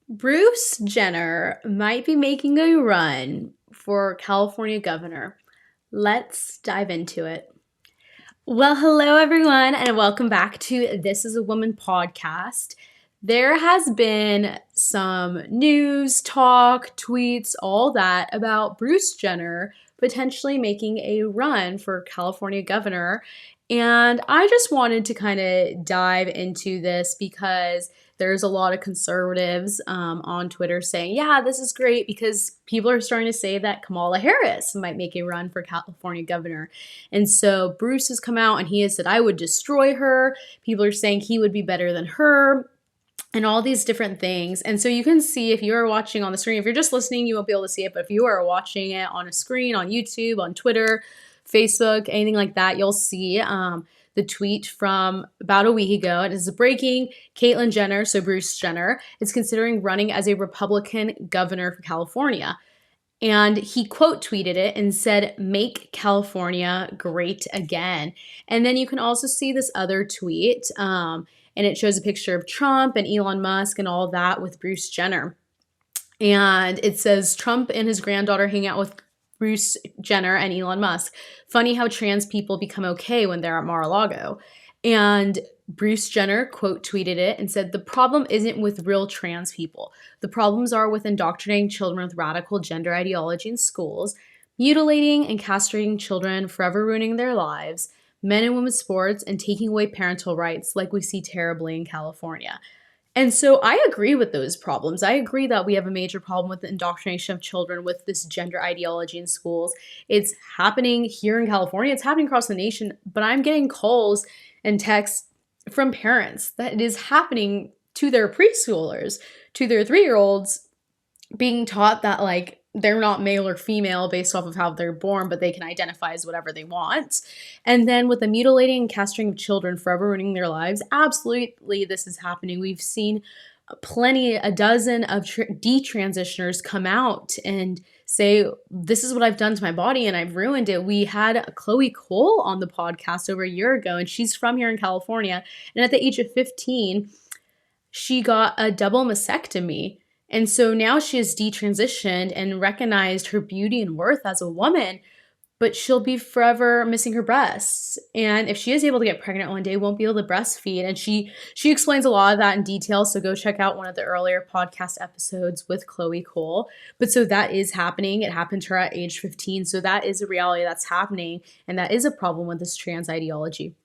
Bruce Jenner might be making a run for California governor. Let's dive into it. Well, hello everyone, and welcome back to This is a Woman podcast. There has been some news, talk, tweets, all that about Bruce Jenner potentially making a run for California governor. And I just wanted to kind of dive into this because there's a lot of conservatives on Twitter saying, yeah, this is great because people are starting to say that Kamala Harris might make a run for California governor. And so Bruce has come out and he has said, I would destroy her. People are saying he would be better than her and all these different things. And so you can see if you are watching on the screen, if you're just listening, you won't be able to see it. But if you are watching it on a screen, on YouTube, on Twitter, Facebook, anything like that, you'll see the tweet from about a week ago. It is breaking. Caitlyn Jenner, so Bruce Jenner, is considering running as a Republican governor for California. And he quote tweeted it and said, make California great again. And then you can also see this other tweet, and it shows a picture of Trump and Elon Musk and all that with Bruce Jenner. And it says, Trump and his granddaughter hang out with Bruce Jenner and Elon Musk. Funny how trans people become okay when they're at Mar-a-Lago. And Bruce Jenner quote tweeted it and said, the problem isn't with real trans people. The problems are with indoctrinating children with radical gender ideology in schools, mutilating and castrating children, forever ruining their lives, men and women's sports, and taking away parental rights like we see terribly in California. And so I agree with those problems. I agree that we have a major problem with the indoctrination of children with this gender ideology in schools. It's happening here in California. It's happening across the nation. But I'm getting calls and texts from parents that it is happening to their preschoolers, to their 3-year-olds, being taught that like they're not male or female based off of how they're born, but they can identify as whatever they want. And then with the mutilating and castrating of children, forever ruining their lives, absolutely this is happening. We've seen a dozen of detransitioners come out and say, this is what I've done to my body and I've ruined it. We had Chloe Cole on the podcast over a year ago, and she's from here in California. And at the age of 15, she got a double mastectomy. And so now she has detransitioned and recognized her beauty and worth as a woman, but she'll be forever missing her breasts. And if she is able to get pregnant one day, won't be able to breastfeed. And she explains a lot of that in detail. So go check out one of the earlier podcast episodes with Chloe Cole. But so that is happening. It happened to her at age 15. So that is a reality that's happening. And that is a problem with this trans ideology.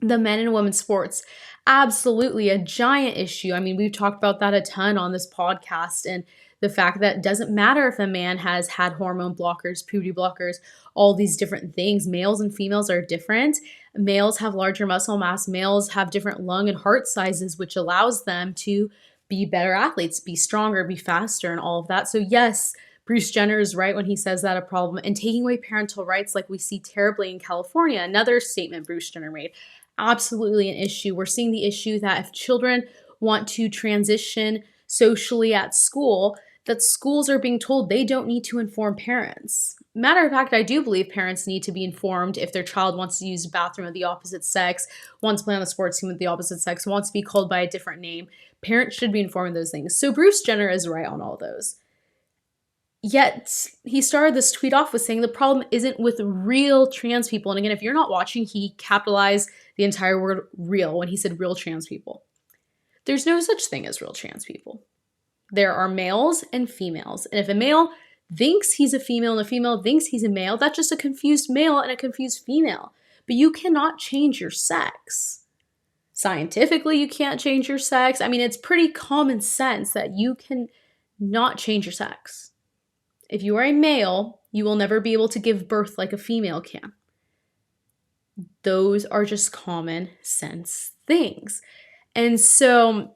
The men and women's sports, absolutely a giant issue. I mean, we've talked about that a ton on this podcast, and the fact that it doesn't matter if a man has had hormone blockers, puberty blockers, all these different things. Males and females are different. Males have larger muscle mass. Males have different lung and heart sizes, which allows them to be better athletes, be stronger, be faster, and all of that. So yes, Bruce Jenner is right when he says that a problem. And taking away parental rights like we see terribly in California, another statement Bruce Jenner made, absolutely an issue. We're seeing the issue that if children want to transition socially at school, that schools are being told they don't need to inform parents. Matter of fact, I do believe parents need to be informed if their child wants to use a bathroom of the opposite sex, wants to play on the sports team with the opposite sex, wants to be called by a different name. Parents should be informed of those things. So Bruce Jenner is right on all those. Yet he started this tweet off with saying the problem isn't with real trans people. And again, if you're not watching, he capitalized the entire word real when he said real trans people. There's no such thing as real trans people. There are males and females. And if a male thinks he's a female and a female thinks he's a male, that's just a confused male and a confused female. But you cannot change your sex. Scientifically, you can't change your sex. I mean, it's pretty common sense that you can not change your sex. If you are a male, you will never be able to give birth like a female can. Those are just common sense things. And so,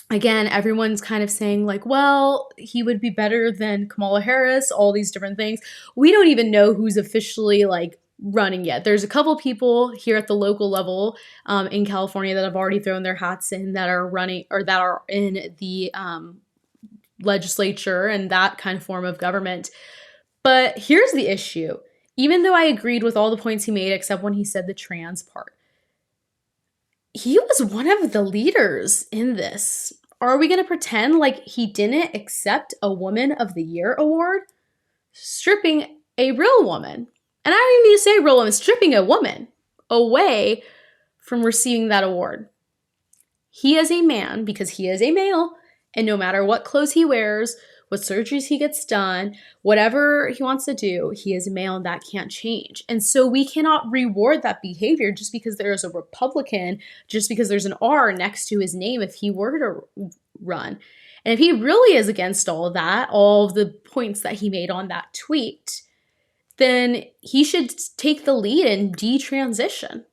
again, everyone's kind of saying like, well, he would be better than Kamala Harris, all these different things. We don't even know who's officially like running yet. There's a couple people here at the local level in California that have already thrown their hats in that are running or that are in the legislature and that kind of form of government. But here's the issue. Even though I agreed with all the points he made, except when he said the trans part, he was one of the leaders in this. are we going to pretend like he didn't accept a Woman of the Year award? Stripping a real woman, and I don't even need to say real woman, stripping a woman away from receiving that award. He is a man because he is a male, and no matter what clothes he wears, what surgeries he gets done, whatever he wants to do, he is a male and that can't change. And so we cannot reward that behavior just because there is a Republican, just because there's an R next to his name if he were to run. And if he really is against all of that, all of the points that he made on that tweet, then he should take the lead and detransition.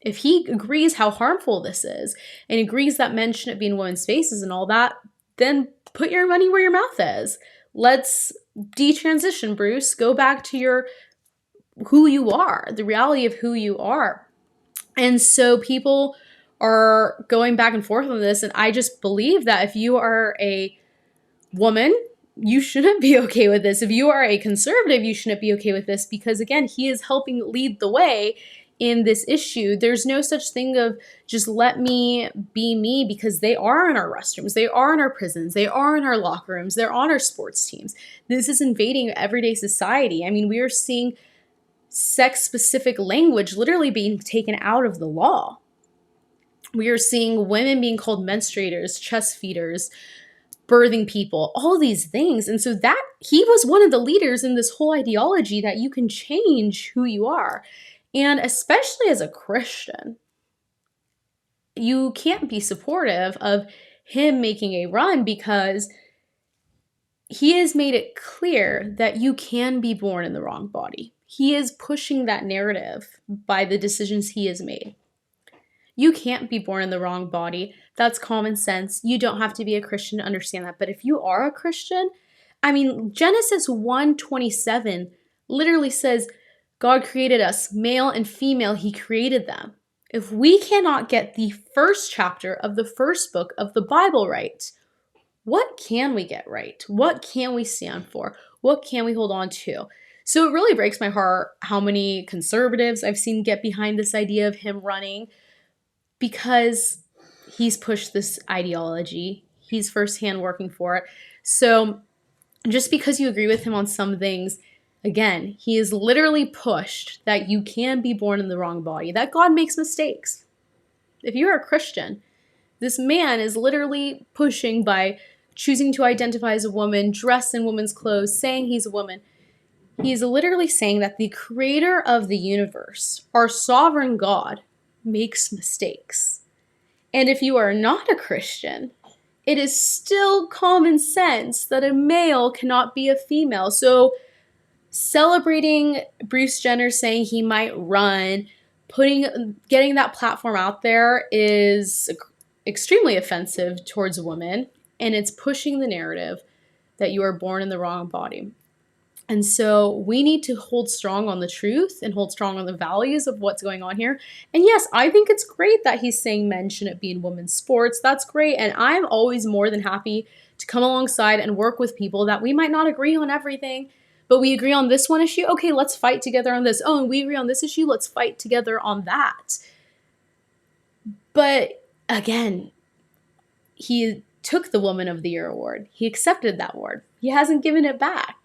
If he agrees how harmful this is and agrees that men shouldn't be in women's spaces and all that, then put your money where your mouth is. Let's detransition, Bruce. Go back to who you are, the reality of who you are. And so people are going back and forth on this, and I just believe that if you are a woman, you shouldn't be okay with this. If you are a conservative, you shouldn't be okay with this because, again, he is helping lead the way in this issue. There's no such thing of just let me be me, because they are in our restrooms, they are in our prisons, they are in our locker rooms, they're on our sports teams. This is invading everyday society. I mean, we are seeing sex-specific language literally being taken out of the law. We are seeing women being called menstruators, chest feeders, birthing people, all these things. And so that he was one of the leaders in this whole ideology that you can change who you are. And especially as a Christian, you can't be supportive of him making a run because he has made it clear that you can be born in the wrong body. He is pushing that narrative by the decisions he has made. You can't be born in the wrong body. That's common sense. You don't have to be a Christian to understand that. But if you are a Christian, I mean, Genesis 1:27 literally says, God created us, male and female, he created them. If we cannot get the first chapter of the first book of the Bible right, what can we get right? What can we stand for? What can we hold on to? So it really breaks my heart how many conservatives I've seen get behind this idea of him running, because he's pushed this ideology. He's firsthand working for it. So just because you agree with him on some things, again, he has literally pushed that you can be born in the wrong body, that God makes mistakes. If you're a Christian, this man is literally pushing by choosing to identify as a woman, dressed in woman's clothes, saying he's a woman. He's literally saying that the creator of the universe, our sovereign God, makes mistakes. And if you are not a Christian, it is still common sense that a male cannot be a female. So celebrating Bruce Jenner saying he might run, getting that platform out there is extremely offensive towards women, and it's pushing the narrative that you are born in the wrong body. And so we need to hold strong on the truth and hold strong on the values of what's going on here. And yes, I think it's great that he's saying men shouldn't be in women's sports. That's great. And I'm always more than happy to come alongside and work with people that we might not agree on everything, but we agree on this one issue. Okay, let's fight together on this. Oh, and we agree on this issue. Let's fight together on that. But again, he took the Woman of the Year award. He accepted that award. He hasn't given it back.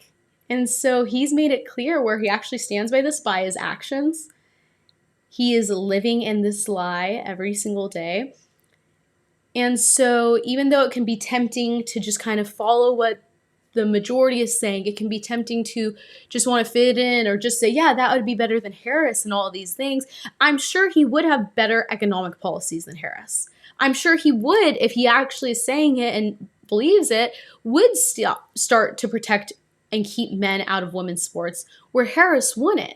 And so he's made it clear where he actually stands by this by his actions. He is living in this lie every single day. And so even though it can be tempting to just kind of follow what the majority is saying, it can be tempting to just want to fit in or just say, yeah, that would be better than Harris and all of these things. I'm sure he would have better economic policies than Harris. I'm sure he would, if he actually is saying it and believes it, would start to protect and keep men out of women's sports where Harris wouldn't.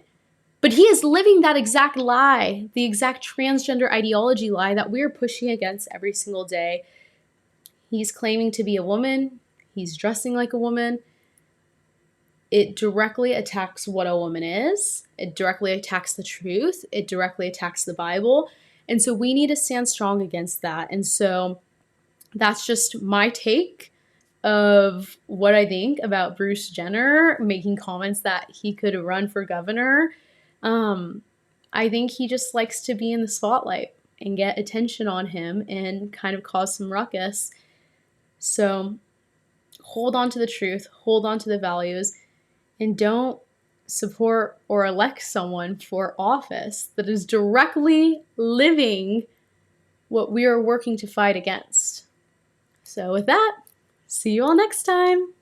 But he is living that exact lie, the exact transgender ideology lie that we're pushing against every single day. He's claiming to be a woman. He's dressing like a woman. It directly attacks what a woman is. It directly attacks the truth. It directly attacks the Bible. And so we need to stand strong against that. And so that's just my take of what I think about Bruce Jenner making comments that he could run for governor. I think he just likes to be in the spotlight and get attention on him and kind of cause some ruckus. So hold on to the truth, hold on to the values, and don't support or elect someone for office that is directly living what we are working to fight against. So with that, see you all next time.